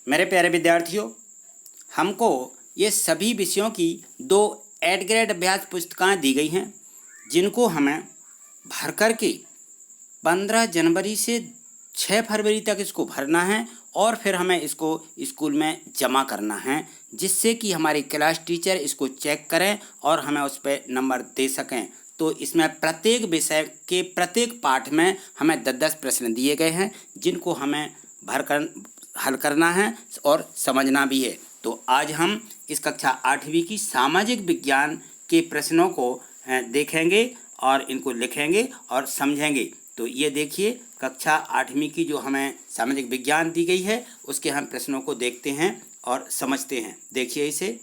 मेरे प्यारे विद्यार्थियों, हमको ये सभी विषयों की 2 एड ग्रेड अभ्यास पुस्तिकाएँ दी गई हैं, जिनको हमें भर कर के 15 जनवरी से 6 फरवरी तक इसको भरना है और फिर हमें इसको स्कूल में जमा करना है, जिससे कि हमारी क्लास टीचर इसको चेक करें और हमें उस पर नंबर दे सकें। तो इसमें प्रत्येक विषय के प्रत्येक पाठ में हमें 10-10 प्रश्न दिए गए हैं, जिनको हमें भरकर हल करना है और समझना भी है। तो आज हम इस कक्षा 8वीं की सामाजिक विज्ञान के प्रश्नों को देखेंगे और इनको लिखेंगे और समझेंगे। तो ये देखिए, कक्षा 8वीं की जो हमें सामाजिक विज्ञान दी गई है, उसके हम प्रश्नों को देखते हैं और समझते हैं। देखिए इसे।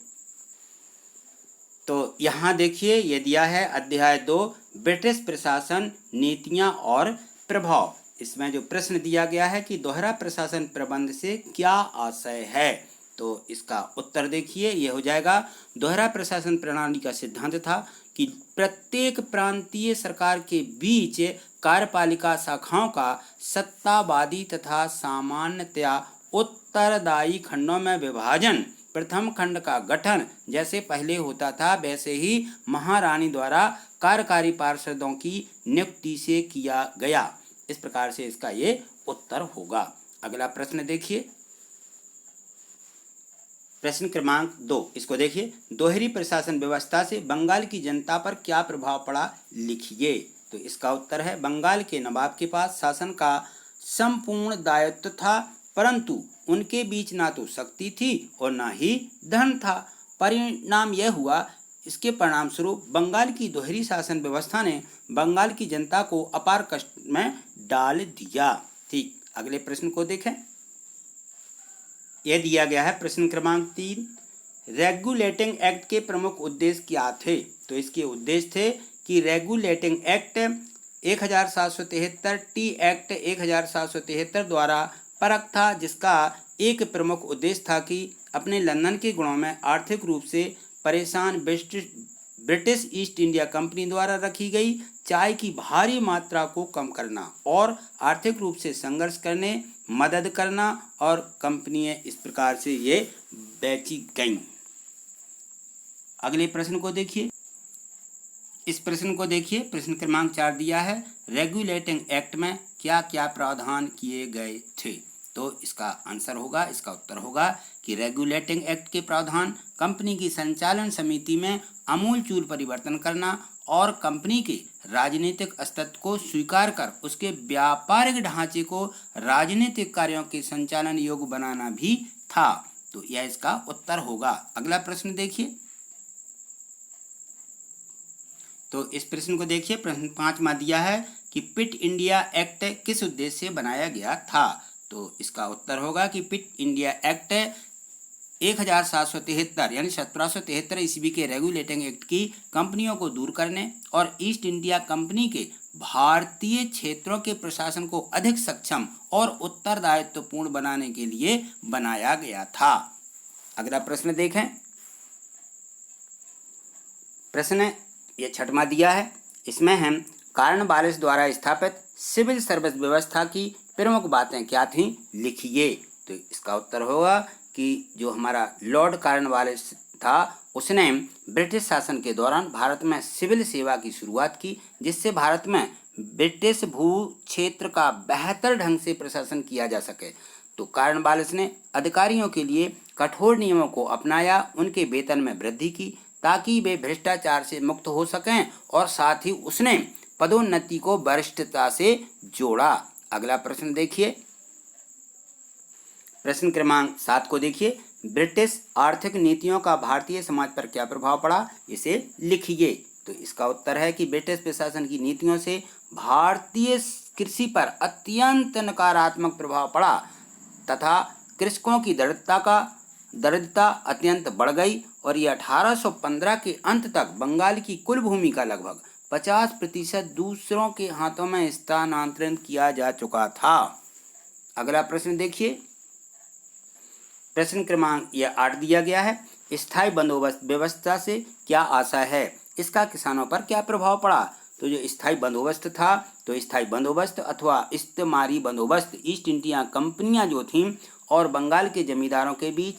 तो यहाँ देखिए, ये दिया है अध्याय 2 ब्रिटिश प्रशासन, नीतियाँ और प्रभाव। इसमें जो प्रश्न दिया गया है कि दोहरा प्रशासन प्रबंध से क्या आशय है, तो इसका उत्तर देखिए, ये हो जाएगा। दोहरा प्रशासन प्रणाली का सिद्धांत था कि प्रत्येक प्रांतीय सरकार के बीच कार्यपालिका शाखाओं का सत्तावादी तथा सामान्यतया उत्तरदायी खंडों में विभाजन, प्रथम खंड का गठन जैसे पहले होता था वैसे ही महारानी द्वारा कार्यकारी पार्षदों की नियुक्ति से किया गया। इस प्रकार से इसका ये उत्तर होगा। अगला प्रश्न देखिए, प्रश्न क्रमांक 2, इसको देखिए। दोहरी प्रशासन व्यवस्था से बंगाल की जनता पर क्या प्रभाव पड़ा, लिखिए। तो इसका उत्तर है, बंगाल के नवाब के पास शासन का संपूर्ण दायित्व था, परंतु उनके बीच ना तो शक्ति थी और ना ही धन था। परिणाम यह हुआ, इसके परिणाम स्वरूप बंगाल की दोहरी शासन व्यवस्था ने बंगाल की जनता को अपार कष्ट में डाल दिया। ठीक, अगले प्रश्न को देखें। यह दिया गया है प्रश्न क्रमांक 3, रेगुलेटिंग एक्ट के प्रमुख उद्देश्य क्या थे। तो इसके उद्देश्य थे कि रेगुलेटिंग एक्ट 1773 टी एक्ट 1773 द्वारा परख था, जिसका एक प्रमुख उद्देश्य था कि अपने लंदन के गुणों में आर्थिक रूप से परेशान ब्रिटिश ईस्ट इंडिया कंपनी द्वारा रखी गई चाय की भारी मात्रा को कम करना और आर्थिक रूप से संघर्ष करने मदद करना, और कंपनियां इस प्रकार से ये बेची गईं। अगले प्रश्न को देखिए। इस प्रश्न को देखिए, प्रश्न क्रमांक 4 दिया है, रेगुलेटिंग एक्ट में क्या क्या प्रावधान किए गए थे। तो इसका आंसर होगा, इसका उत्तर होगा कि रेगुलेटिंग एक्ट के प्रावधान कंपनी की संचालन समिति में आमूलचूल परिवर्तन करना और कंपनी के राजनीतिक अस्तित्व को स्वीकार कर उसके व्यापारिक ढांचे को राजनीतिक कार्यों के संचालन योग्य बनाना भी था। तो यह इसका उत्तर होगा। अगला प्रश्न देखिए। तो इस प्रश्न को देखिए, प्रश्न 5 दिया है कि पिट इंडिया एक्ट किस उद्देश्य से बनाया गया था। तो इसका उत्तर होगा कि पिट इंडिया एक्ट 1773 यानी 1773 ईस्वी के रेगुलेटिंग एक्ट की कंपनियों को दूर करने और ईस्ट इंडिया कंपनी के भारतीय क्षेत्रों के प्रशासन को अधिक सक्षम और उत्तरदायित्वपूर्ण बनाने के लिए बनाया गया था। अगला प्रश्न देखें। प्रश्न ये 6वां दिया है, इसमें हम कॉर्नवालिस द्वारा स्थापित सिविल सर्विस व्यवस्था की प्रमुख बातें क्या थीं, लिखिए। तो इसका उत्तर होगा कि जो हमारा लॉर्ड कॉर्नवालिस था, उसने ब्रिटिश शासन के दौरान भारत में सिविल सेवा की शुरुआत की, जिससे भारत में ब्रिटिश भू क्षेत्र का बेहतर ढंग से प्रशासन किया जा सके। तो कॉर्नवालिस ने अधिकारियों के लिए कठोर नियमों को अपनाया, उनके वेतन में वृद्धि की ताकि वे भ्रष्टाचार से मुक्त हो सकें, और साथ ही उसने पदोन्नति को वरिष्ठता से जोड़ा। अगला प्रश्न देखिए। प्रश्न क्रमांक 7 को देखिए, ब्रिटिश आर्थिक नीतियों का भारतीय समाज पर क्या प्रभाव पड़ा, इसे लिखिए। तो इसका उत्तर है कि ब्रिटिश प्रशासन की नीतियों से भारतीय कृषि पर अत्यंत नकारात्मक प्रभाव पड़ा तथा कृषकों की दरिद्रता अत्यंत बढ़ गई, और ये 1815 के अंत तक बंगाल की कुल भूमि का लगभग 50% दूसरों के हाथों में स्थानांतरित किया जा चुका था। अगला प्रश्न देखिए। प्रश्न क्रमांक 8 दिया गया है, स्थायी बंदोबस्त व्यवस्था से क्या आशा है, इसका किसानों पर क्या प्रभाव पड़ा। तो जो स्थायी बंदोबस्त था, तो स्थायी बंदोबस्त अथवा इस्तेमारी बंदोबस्त ईस्ट इंडिया कंपनियां जो थीं और बंगाल के जमींदारों के बीच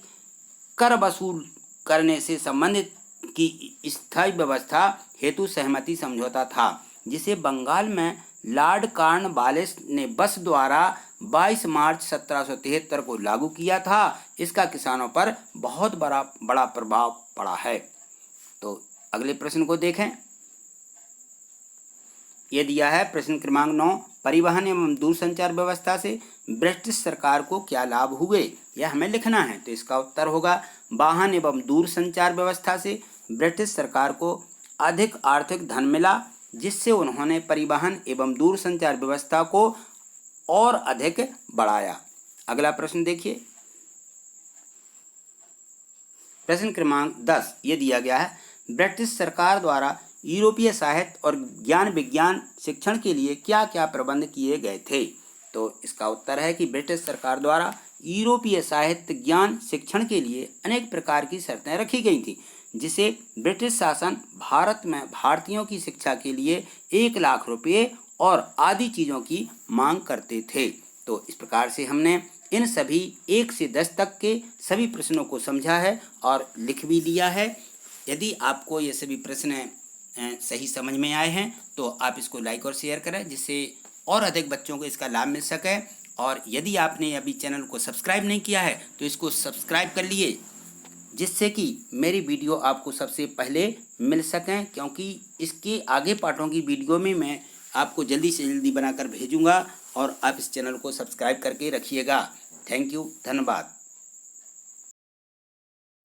कर वसूल करने से संबंधित की स्थायी व्यवस्था हेतु सहमति समझौता था, जिसे बंगाल में लॉर्ड कॉर्नवालिस ने बस द्वारा 22 मार्च 1773 को लागू किया था। इसका किसानों पर बहुत बड़ा प्रभाव पड़ा है। तो अगले प्रश्न को देखें। ये दिया है प्रश्न क्रमांक 9, परिवहन एवं दूरसंचार व्यवस्था से ब्रिटिश सरकार को क्या लाभ हुए, यह हमें लिखना है। तो इसका उत्तर होगा वाहन एवं दूरसंचार व्यवस्था से ब्रिटिश सरकार को अधिक आर्थिक धन मिला, जिससे उन्होंने परिवहन एवं दूरसंचार व्यवस्था को और अधिक बढ़ाया। अगला प्रश्न देखिए, प्रश्न क्रमांक 10 ये दिया गया है, ब्रिटिश सरकार द्वारा यूरोपीय साहित्य और ज्ञान विज्ञान शिक्षण के लिए क्या क्या प्रबंध किए गए थे। तो इसका उत्तर है कि ब्रिटिश सरकार द्वारा यूरोपीय साहित्य ज्ञान शिक्षण के लिए अनेक प्रकार की शर्तें रखी गई थी, जिसे ब्रिटिश शासन भारत में भारतीयों की शिक्षा के लिए 1 लाख रुपये और आदि चीज़ों की मांग करते थे। तो इस प्रकार से हमने इन सभी 1 से 10 तक के सभी प्रश्नों को समझा है और लिख भी लिया है। यदि आपको ये सभी प्रश्न सही समझ में आए हैं तो आप इसको लाइक और शेयर करें, जिससे और अधिक बच्चों को इसका लाभ मिल सके। और यदि आपने अभी चैनल को सब्सक्राइब नहीं किया है तो इसको सब्सक्राइब कर लिए, जिससे कि मेरी वीडियो आपको सबसे पहले मिल सकें, क्योंकि इसके आगे पार्टों की वीडियो में मैं आपको जल्दी से जल्दी बनाकर भेजूंगा और आप इस चैनल को सब्सक्राइब करके रखिएगा। थैंक यू, धन्यवाद।